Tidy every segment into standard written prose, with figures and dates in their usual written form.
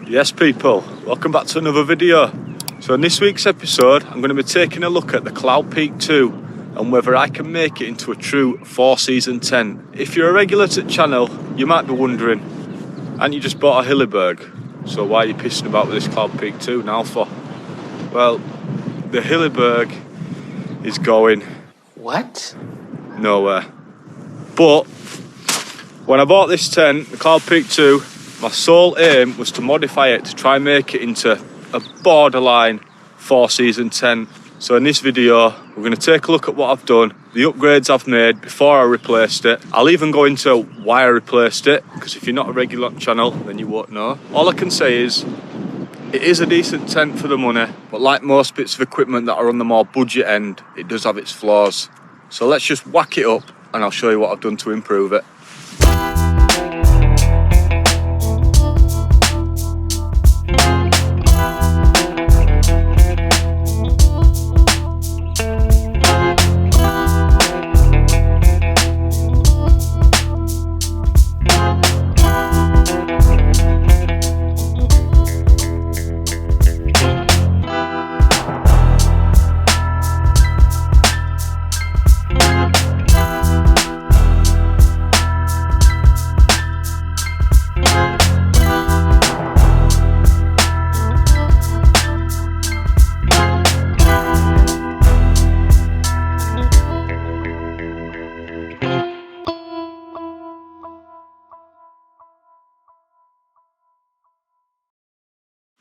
Yes people, welcome back to another video. So in this week's episode I'm going to be taking a look at the Cloud Peak 2 and whether I can make it into a true 4-season tent. If you're a regular to the channel you might be wondering, and you just bought a Hilleberg, so why are you pissing about with this Cloud Peak 2 now for? Well, the Hilleberg is going... What? Nowhere. But when I bought this tent, the Cloud Peak 2, my sole aim was to modify it to try and make it into a borderline 4-season tent. So in this video, we're going to take a look at what I've done, the upgrades I've made before I replaced it. I'll even go into why I replaced it, because if you're not a regular on the channel, then you won't know. All I can say is, it is a decent tent for the money, but like most bits of equipment that are on the more budget end, it does have its flaws. So let's just whack it up and I'll show you what I've done to improve it.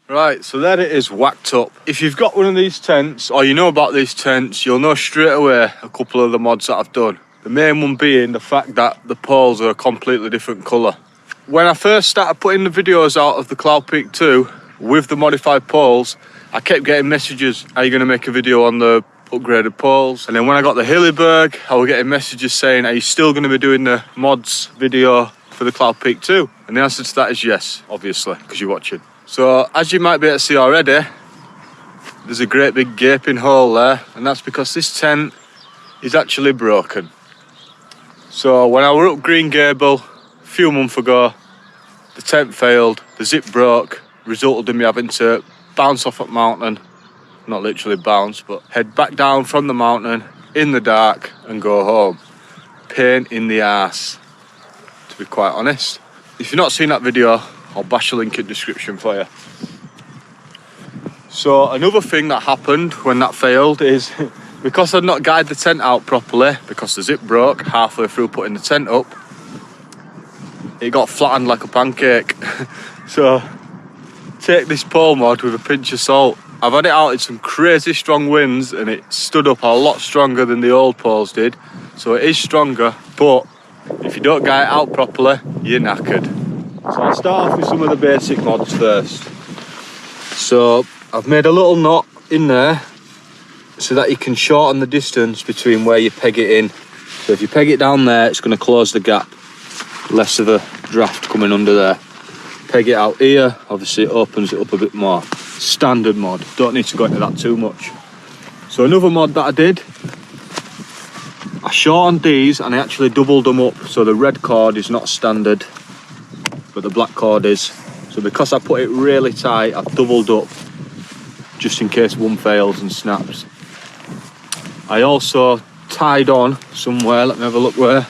Right, so there it is, whacked up. If you've got one of these tents, or you know about these tents, you'll know straight away a couple of the mods that I've done. The main one being the fact that the poles are a completely different colour. When I first started putting the videos out of the Cloud Peak 2 with the modified poles, I kept getting messages, are you going to make a video on the upgraded poles? And then when I got the Hilleberg, I was getting messages saying, are you still going to be doing the mods video for the Cloud Peak 2? And the answer to that is yes, obviously, because you're watching. So, as you might be able to see already, there's a great big gaping hole there, and that's because this tent is actually broken. So, when I were up Green Gable a few months ago, the tent failed, the zip broke, resulted in me having to bounce off that mountain, not literally bounce, but head back down from the mountain in the dark and go home. Pain in the arse, to be quite honest. If you've not seen that video, I'll bash a link in the description for you. So another thing that happened when that failed is because I'd not guided the tent out properly, because the zip broke halfway through putting the tent up, it got flattened like a pancake. So take this pole mod with a pinch of salt. I've had it out in some crazy strong winds and it stood up a lot stronger than the old poles did. So it is stronger, but if you don't guide it out properly, you're knackered. So I'll start off with some of the basic mods first. So I've made a little knot in there so that you can shorten the distance between where you peg it in. So if you peg it down there, it's going to close the gap. Less of a draft coming under there. Peg it out here, obviously it opens it up a bit more. Standard mod, don't need to go into that too much. So another mod that I did, I shortened these and I actually doubled them up. So the red cord is not standard, but the black cord is. So because I put it really tight, I've doubled up just in case one fails and snaps. I also tied on somewhere, let me have a look where.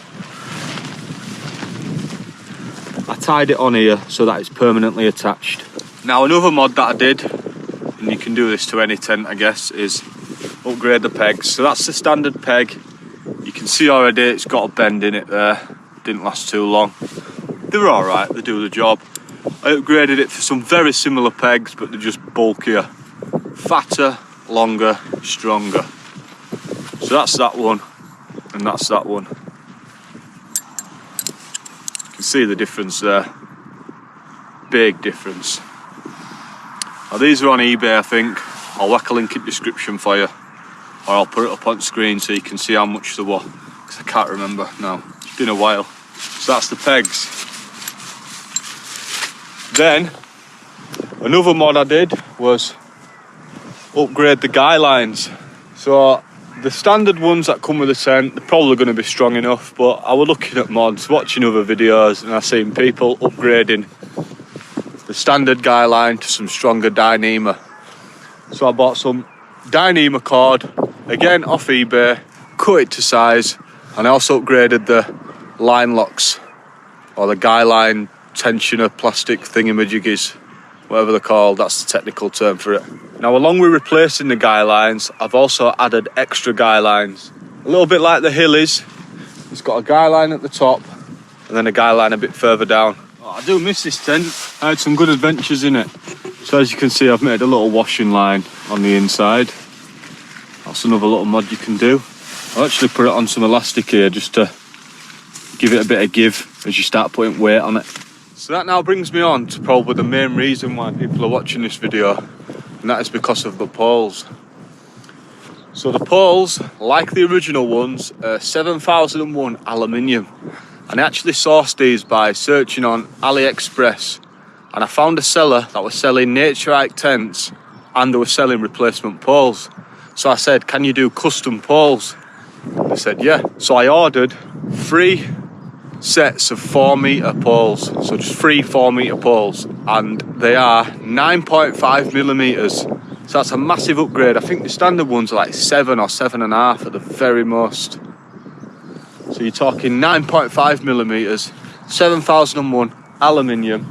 I tied it on here so that it's permanently attached. Now another mod that I did, and you can do this to any tent I guess, is upgrade the pegs. So that's the standard peg. You can see already it's got a bend in it there, didn't last too long. They're alright, they do the job. I upgraded it for some very similar pegs, but they're just bulkier. Fatter, longer, stronger. So that's that one, and that's that one. You can see the difference there. Big difference. Now these are on eBay I think. I'll whack a link in the description for you. Or I'll put it up on screen so you can see how much they were. Because I can't remember now. It's been a while. So that's the pegs. Then, another mod I did was upgrade the guy lines. So the standard ones that come with the tent, they're probably going to be strong enough, but I was looking at mods, watching other videos, and I seen people upgrading the standard guy line to some stronger Dyneema. So I bought some Dyneema cord, again off eBay, cut it to size, and I also upgraded the line locks, or the guy line tensioner plastic thingamajiggies, whatever they're called, that's the technical term for it. Now, along with replacing the guy lines, I've also added extra guy lines. A little bit like the Hillies, it's got a guy line at the top and then a guy line a bit further down. Oh, I do miss this tent. I had some good adventures in it. So as you can see, I've made a little washing line on the inside. That's another little mod you can do. I'll actually put it on some elastic here just to give it a bit of give as you start putting weight on it. So that now brings me on to probably the main reason why people are watching this video, and that is because of the poles. So the poles, like the original ones, are 7001 aluminium, and I actually sourced these by searching on AliExpress, and I found a seller that was selling Naturite tents and they were selling replacement poles. So I said, can you do custom poles? They said yeah. So I ordered 3 sets of 4-metre poles, so just 3 4-metre poles, and they are 9.5 millimetres. So that's a massive upgrade. I think the standard ones are like 7 or 7.5 at the very most. So you're talking 9.5 millimetres, 7001 aluminium.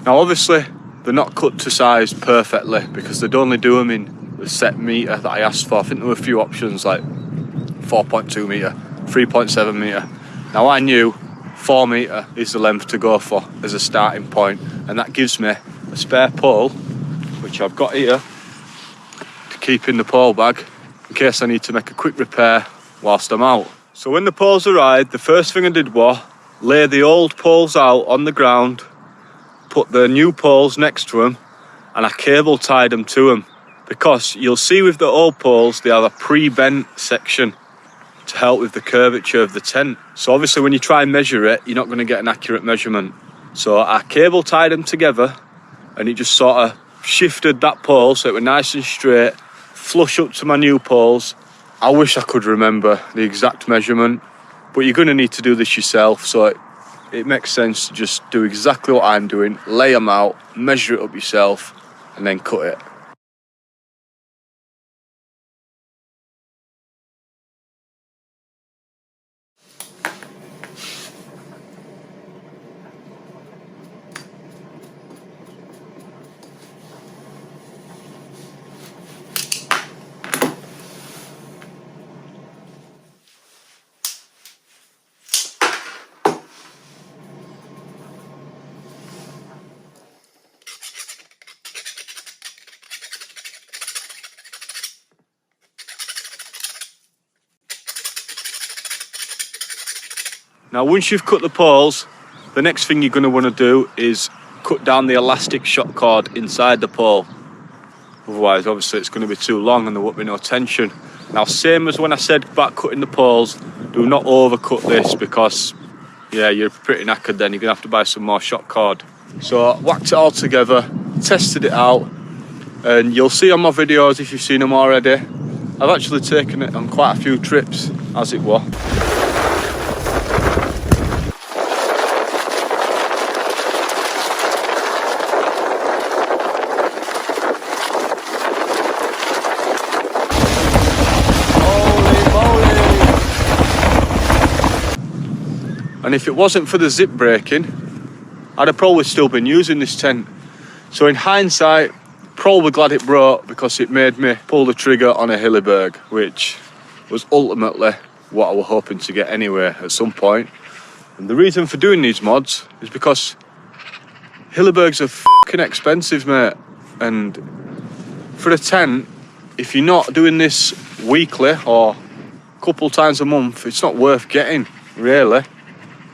Now obviously they're not cut to size perfectly because they'd only do them in the set metre that I asked for. I think there were a few options like 4.2 metre, 3.7 metre. Now I knew 4 metre is the length to go for as a starting point, and that gives me a spare pole, which I've got here to keep in the pole bag in case I need to make a quick repair whilst I'm out. So when the poles arrived, the first thing I did was lay the old poles out on the ground, put the new poles next to them, and I cable tied them to them, because you'll see with the old poles they have a pre-bent section to help with the curvature of the tent. So obviously when you try and measure it, you're not going to get an accurate measurement. So I cable tied them together, and it just sort of shifted that pole so it was nice and straight, flush up to my new poles. I wish I could remember the exact measurement, but you're going to need to do this yourself, so it makes sense to just do exactly what I'm doing, lay them out, measure it up yourself, and then cut it. Now once you've cut the poles, the next thing you're going to want to do is cut down the elastic shock cord inside the pole. Otherwise obviously it's going to be too long and there won't be no tension. Now same as when I said about cutting the poles, do not overcut this because yeah, you're pretty knackered then. You're going to have to buy some more shock cord. So I whacked it all together, tested it out, and you'll see on my videos if you've seen them already, I've actually taken it on quite a few trips as it was. And if it wasn't for the zip braking, I'd have probably still been using this tent. So in hindsight, probably glad it broke because it made me pull the trigger on a Hilleberg, which was ultimately what I was hoping to get anyway at some point. And the reason for doing these mods is because Hillebergs are fucking expensive, mate. And for a tent, if you're not doing this weekly or a couple times a month, it's not worth getting, really.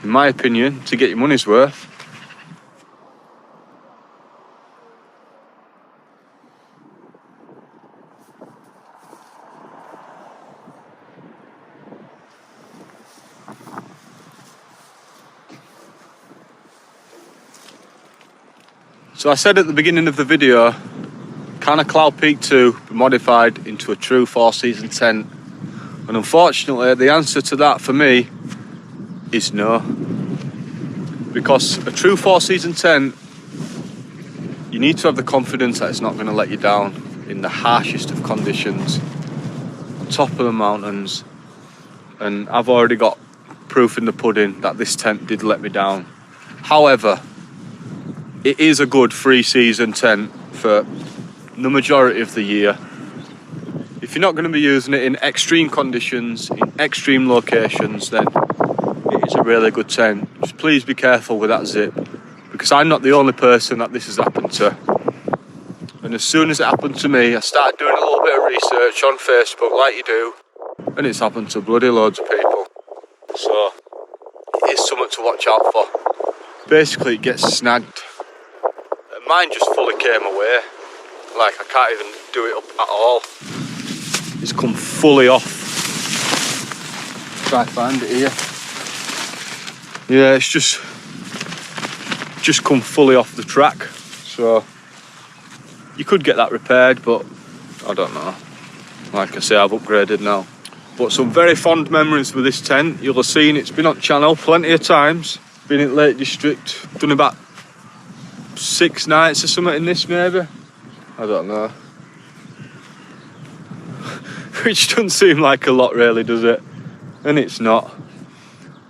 In my opinion, to get your money's worth. So I said at the beginning of the video, can a Cloud Peak 2 be modified into a true 4-season tent? And unfortunately, the answer to that for me is no. Because a true 4-season tent you need to have the confidence that it's not going to let you down in the harshest of conditions, on top of the mountains. And I've already got proof in the pudding that this tent did let me down. However, it is a good 3-season tent for the majority of the year. If you're not going to be using it in extreme conditions, in extreme locations, then it is a really good tent. Just please be careful with that zip, because I'm not the only person that this has happened to. And as soon as it happened to me, I started doing a little bit of research on Facebook, like you do, and it's happened to bloody loads of people. So it is something to watch out for. Basically, it gets snagged. And mine just fully came away. Like, I can't even do it up at all. It's come fully off. Try to find it here. Yeah, it's just come fully off the track. So you could get that repaired, but I don't know. Like I say, I've upgraded now. But some very fond memories with this tent. You'll have seen it's been on channel plenty of times. Been in Lake District, done about 6 nights or something in this maybe. I don't know. Which doesn't seem like a lot really, does it? And it's not.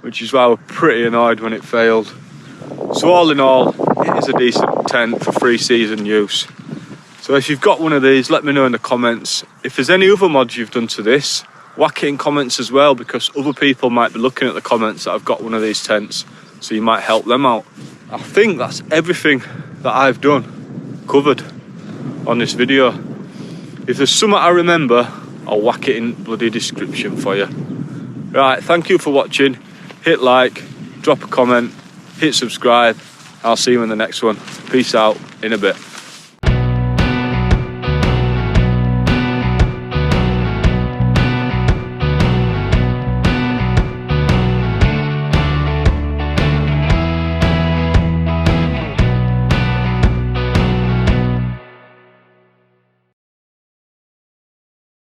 Which is why we're pretty annoyed when it failed. So all in all, it is a decent tent for 3-season use. So if you've got one of these, let me know in the comments. If there's any other mods you've done to this, whack it in comments as well, because other people might be looking at the comments that I've got one of these tents, so you might help them out. I think that's everything that I've done, covered on this video. If there's something I remember, I'll whack it in bloody description for you. Right, thank you for watching. Hit like, drop a comment, hit subscribe. I'll see you in the next one. Peace out in a bit.